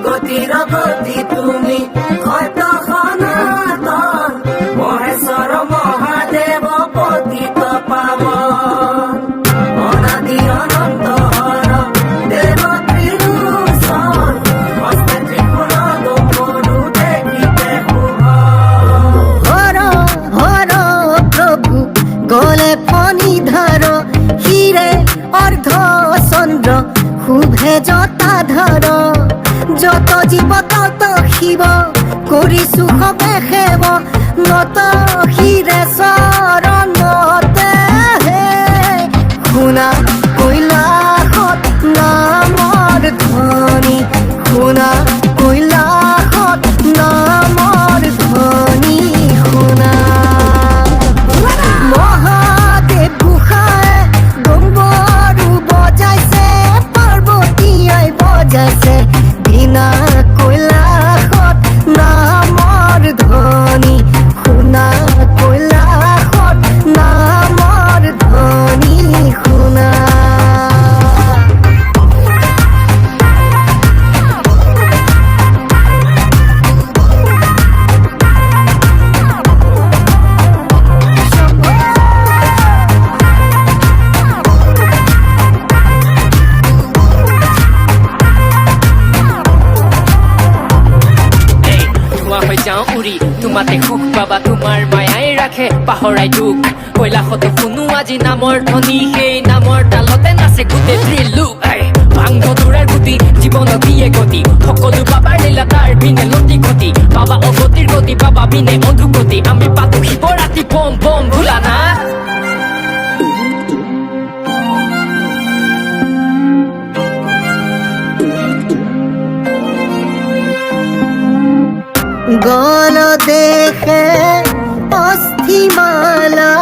গতির গতি তুমি কত সনাতন মহেশ্বর মহাদেব পতিত পাবন অনাদি অনন্ত হর দেব ত্রিদূষণ হস্তে ত্রিগুণ দম্পরু দেখিতে হর হর প্রভু গলে ফণিধর হিরে অর্ধ চন্দ্র শুভে জটাধর যত জীব তত শিব কৰি সুখবে সেৱ নত হিৰে চৰণতে শুনা কৈলাসত নামৰ ধ্বনি শুনা কৈলাসত নামৰ ধ্বনি শুনা মহাদেৱ গোসাঁই ডম্বৰু বজাইছে পাৰ্বতীয়াই বজাইছে বিনা কৈলাসত নামৰ ধ্বনি শুনা কৈলাসত নামৰ ধ্বনি শুনা উৰি তোমাতে সুখ পাবা তোমাৰ মায়াই ৰাখে পাহৰাই দুখ কৈলাসতো শুনো আজি নামৰ ধ্বনি সেই নামৰ তালতে নাচে গোটেই ত্ৰিলোক ভাংগ দূৰাৰ গুটি জীৱনত দিয়ে গতি সকলো বাবাৰ লীলা তাৰ বিনে লতি গতি বাবা অগতিৰ গতি বাবা বিনে অধুগতি আমি পাতো শিৱৰাতি বম বম ভোলানা গল দেখে অস্থিমালা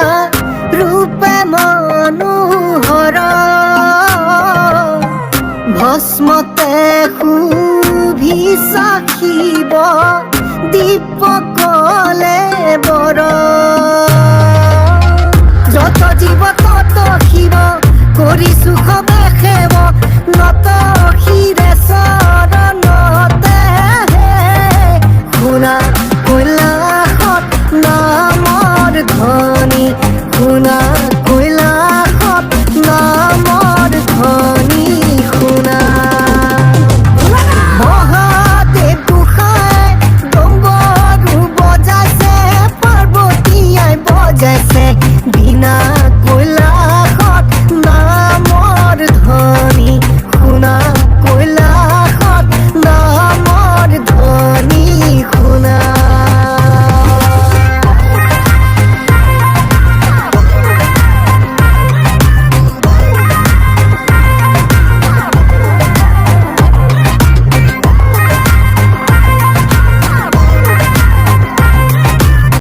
ৰূপে মনোহৰ ভস্মতে শুভি সাখিব দীপকলে বৰ যত জীৱ তত শিৱ কৰি সুখবে সেৱ নত হিৰে চৰণতে শুনা কৈলাসত নামৰ ধ্বনি শুনা